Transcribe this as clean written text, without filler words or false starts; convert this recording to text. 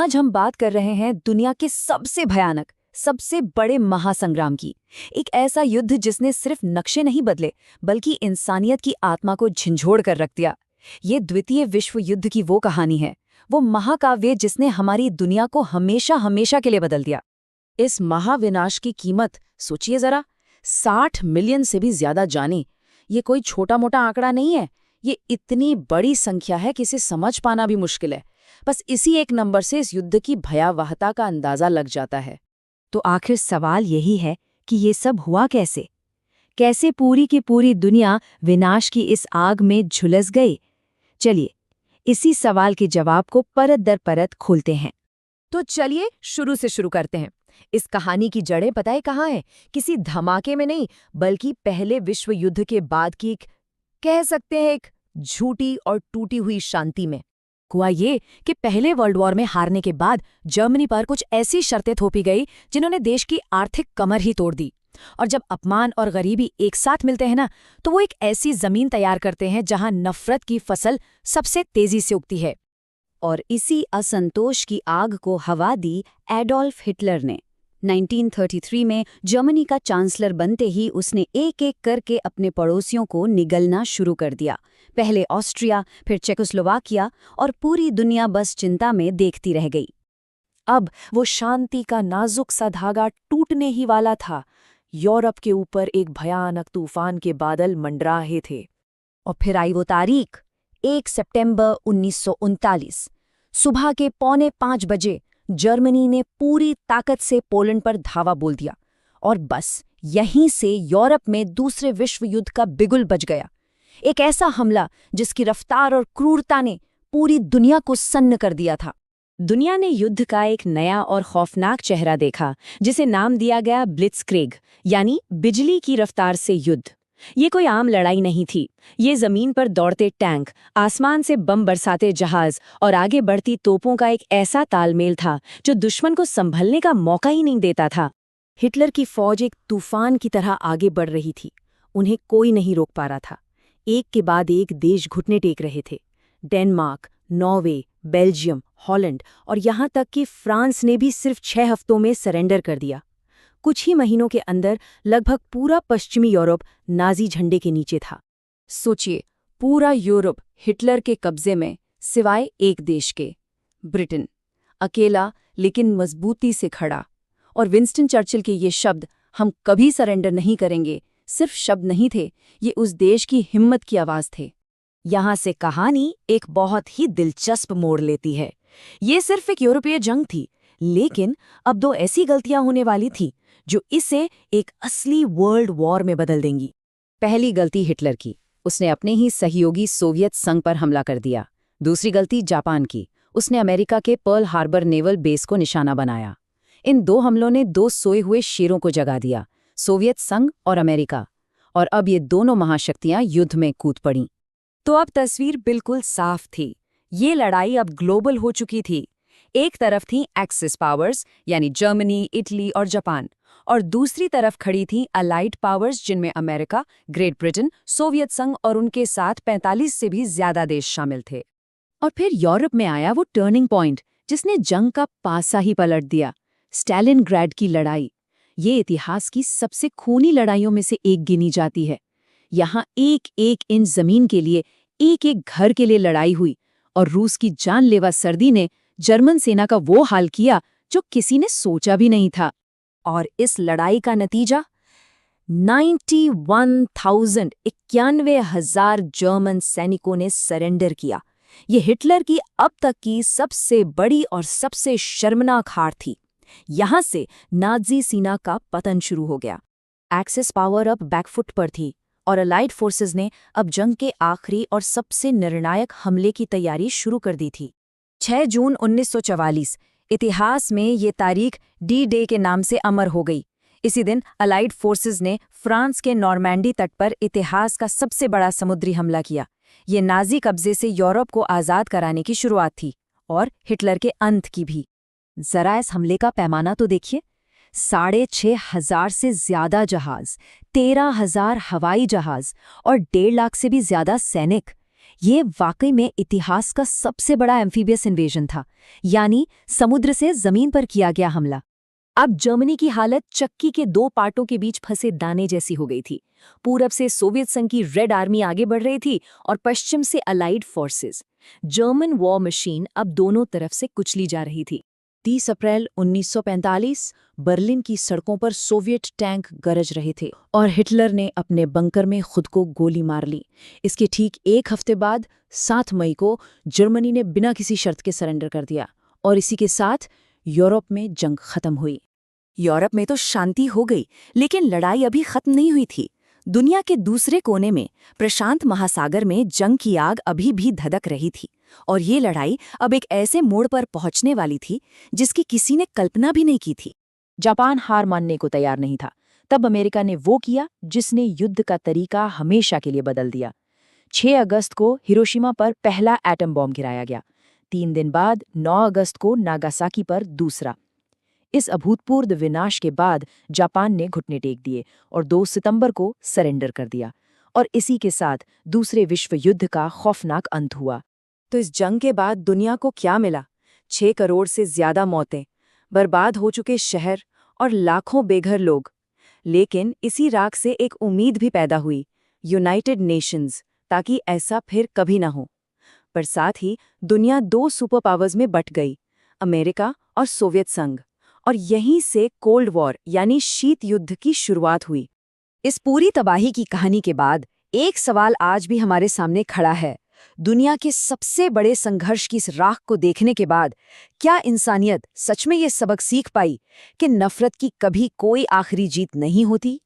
आज हम बात कर रहे हैं दुनिया के सबसे भयानक, सबसे बड़े महासंग्राम की। एक ऐसा युद्ध जिसने सिर्फ नक्शे नहीं बदले, बल्कि इंसानियत की आत्मा को झंझोड़ कर रख दिया। ये द्वितीय विश्व युद्ध की वो कहानी है, वो महाकाव्य जिसने हमारी दुनिया को हमेशा हमेशा के लिए बदल दिया। इस महाविनाश की कीमत सोचिए जरा, 60 मिलियन से भी ज्यादा जाने। ये कोई छोटा मोटा आंकड़ा नहीं है, ये इतनी बड़ी संख्या है कि इसे समझ पाना भी मुश्किल है। बस इसी एक नंबर से इस युद्ध की भयावहता का अंदाजा लग जाता है। तो आखिर सवाल यही है कि ये सब हुआ कैसे? कैसे पूरी की पूरी दुनिया विनाश की इस आग में झुलस गई? चलिए, इसी सवाल के जवाब को परत दर परत खोलते हैं। तो चलिए शुरू से शुरू करते हैं। इस कहानी की जड़ें पता है कहाँ हैं? किसी धमाके में नहीं, बल्कि पहले विश्व युद्ध के बाद की कह सकते हैं एक झूठी और टूटी हुई शांति में। हुआ ये कि पहले वर्ल्ड वॉर में हारने के बाद जर्मनी पर कुछ ऐसी शर्तें थोपी गई जिन्होंने देश की आर्थिक कमर ही तोड़ दी। और जब अपमान और गरीबी एक साथ मिलते हैं ना, तो वो एक ऐसी जमीन तैयार करते हैं जहां नफरत की फसल सबसे तेजी से उगती है। और इसी असंतोष की आग को हवा दी एडोल्फ हिटलर ने। 1933 में जर्मनी का चांसलर बनते ही उसने एक एक करके अपने पड़ोसियों को निगलना शुरू कर दिया। पहले ऑस्ट्रिया, फिर चेकोस्लोवाकिया, और पूरी दुनिया बस चिंता में देखती रह गई। अब वो शांति का नाजुक सा धागा टूटने ही वाला था। यूरोप के ऊपर एक भयानक तूफान के बादल मंडरा रहे थे। और फिर आई वो तारीख, 1 सितंबर 1939। सुबह के 4:45 बजे जर्मनी ने पूरी ताकत से पोलैंड पर धावा बोल दिया। और बस यहीं से यूरोप में दूसरे विश्व युद्ध का बिगुल बज गया। एक ऐसा हमला जिसकी रफ्तार और क्रूरता ने पूरी दुनिया को सन्न कर दिया था। दुनिया ने युद्ध का एक नया और खौफनाक चेहरा देखा, जिसे नाम दिया गया ब्लिट्जक्रिग, यानी बिजली की रफ्तार से युद्ध। ये कोई आम लड़ाई नहीं थी। ये जमीन पर दौड़ते टैंक, आसमान से बम बरसाते जहाज और आगे बढ़ती तोपों का एक ऐसा तालमेल था जो दुश्मन को संभलने का मौका ही नहीं देता था। हिटलर की फौज एक तूफान की तरह आगे बढ़ रही थी। उन्हें कोई नहीं रोक पा रहा था। एक के बाद एक देश घुटने टेक रहे थे। डेनमार्क, नॉर्वे, बेल्जियम, हॉलैंड और यहाँ तक कि फ्रांस ने भी सिर्फ 6 हफ्तों में सरेंडर कर दिया। कुछ ही महीनों के अंदर लगभग पूरा पश्चिमी यूरोप नाजी झंडे के नीचे था। सोचिए, पूरा यूरोप हिटलर के कब्जे में, सिवाय एक देश के, ब्रिटेन। अकेला लेकिन मजबूती से खड़ा। और विंस्टन चर्चिल के ये शब्द, हम कभी सरेंडर नहीं करेंगे, सिर्फ शब्द नहीं थे, ये उस देश की हिम्मत की आवाज थे। यहाँ से कहानी एक बहुत ही दिलचस्प मोड़ लेती है। ये सिर्फ एक यूरोपीय जंग थी, लेकिन अब 2 ऐसी गलतियां होने वाली थी जो इसे एक असली वर्ल्ड वॉर में बदल देंगी। पहली गलती हिटलर की, उसने अपने ही सहयोगी सोवियत संघ पर हमला कर दिया। दूसरी गलती जापान की, उसने अमेरिका के पर्ल हार्बर नेवल बेस को निशाना बनाया। इन 2 हमलों ने 2 सोए हुए शेरों को जगा दिया, सोवियत संघ और अमेरिका। और अब ये दोनों महाशक्तियां युद्ध में कूद पड़ीं। तो अब तस्वीर बिल्कुल साफ थी। ये लड़ाई अब ग्लोबल हो चुकी थी। एक तरफ थी एक्सिस पावर्स, यानी जर्मनी, इटली और जापान, और दूसरी तरफ खड़ी थी अलाइड पावर्स, जिनमें अमेरिका, ग्रेट ब्रिटेन, सोवियत संघ और उनके साथ 45 से भी ज्यादा देश शामिल थे। और फिर यूरोप में आया वो टर्निंग पॉइंट जिसने जंग का पासा ही पलट दिया, स्टालिनग्राड की लड़ाई। ये इतिहास की सबसे खूनी लड़ाइयों में से एक गिनी जाती है। यहाँ एक एक इंच जमीन के लिए, एक एक घर के लिए लड़ाई हुई, और रूस की जानलेवा सर्दी ने जर्मन सेना का वो हाल किया जो किसी ने सोचा भी नहीं था। और इस लड़ाई का नतीजा 91,000 जर्मन सैनिकों ने सरेंडर किया। ये हिटलर की अब तक की सबसे बड़ी और सबसे शर्मनाक हार थी। यहां से नाजी सेना का पतन शुरू हो गया। एक्सिस पावर अब बैकफुट पर थी, और अलाइड फोर्सेस ने अब जंग के आखिरी और सबसे निर्णायक हमले की तैयारी शुरू कर दी थी। 6 जून 1944, इतिहास में ये तारीख डी डे के नाम से अमर हो गई। इसी दिन अलाइड फोर्सेस ने फ्रांस के नॉर्मैंडी तट पर इतिहास का सबसे बड़ा समुद्री हमला किया। ये नाजी कब्जे से यूरोप को आज़ाद कराने की शुरुआत थी, और हिटलर के अंत की भी। जरा इस हमले का पैमाना तो देखिए। 6,500 से ज्यादा जहाज, 13,000 हवाई जहाज और 1.5 लाख से भी ज्यादा सैनिक। ये वाकई में इतिहास का सबसे बड़ा एम्फीबियस इन्वेजन था, यानी समुद्र से जमीन पर किया गया हमला। अब जर्मनी की हालत चक्की के दो पार्टों के बीच फंसे दाने जैसी हो गई थी। पूरब से सोवियत संघ की रेड आर्मी आगे बढ़ रही थी और पश्चिम से allied forces. German war machine अब दोनों तरफ से कुचली जा रही थी। 30 अप्रैल 1945 बर्लिन की सड़कों पर सोवियत टैंक गरज रहे थे और हिटलर ने अपने बंकर में खुद को गोली मार ली। इसके ठीक एक हफ्ते बाद 7 मई को जर्मनी ने बिना किसी शर्त के सरेंडर कर दिया और इसी के साथ यूरोप में जंग खत्म हुई। यूरोप में तो शांति हो गई, लेकिन लड़ाई अभी खत्म नहीं हुई थी। दुनिया के दूसरे कोने में प्रशांत महासागर में जंग की आग अभी भी धधक रही थी और ये लड़ाई अब एक ऐसे मोड़ पर पहुंचने वाली थी जिसकी किसी ने कल्पना भी नहीं की थी। जापान हार मानने को तैयार नहीं था। तब अमेरिका ने वो किया जिसने युद्ध का तरीका हमेशा के लिए बदल दिया। 6 अगस्त को हिरोशिमा पर पहला एटम बॉम्ब गिराया गया। 3 दिन बाद 9 अगस्त को नागासाकी पर दूसरा। इस अभूतपूर्व विनाश के बाद जापान ने घुटने टेक दिए और 2 सितंबर को सरेंडर कर दिया और इसी के साथ दूसरे विश्व युद्ध का खौफनाक अंत हुआ। तो इस जंग के बाद दुनिया को क्या मिला? 6 करोड़ से ज्यादा मौतें, बर्बाद हो चुके शहर और लाखों बेघर लोग। लेकिन इसी राख से एक उम्मीद भी पैदा हुई, यूनाइटेड नेशंस, ताकि ऐसा फिर कभी ना हो। पर साथ ही दुनिया 2 सुपर पावर्स में बट गई, अमेरिका और सोवियत संघ, और यहीं से कोल्ड वॉर यानी शीत युद्ध की शुरुआत हुई। इस पूरी तबाही की कहानी के बाद एक सवाल आज भी हमारे सामने खड़ा है। दुनिया के सबसे बड़े संघर्ष की इस राख को देखने के बाद क्या इंसानियत सच में ये सबक सीख पाई कि नफरत की कभी कोई आखिरी जीत नहीं होती?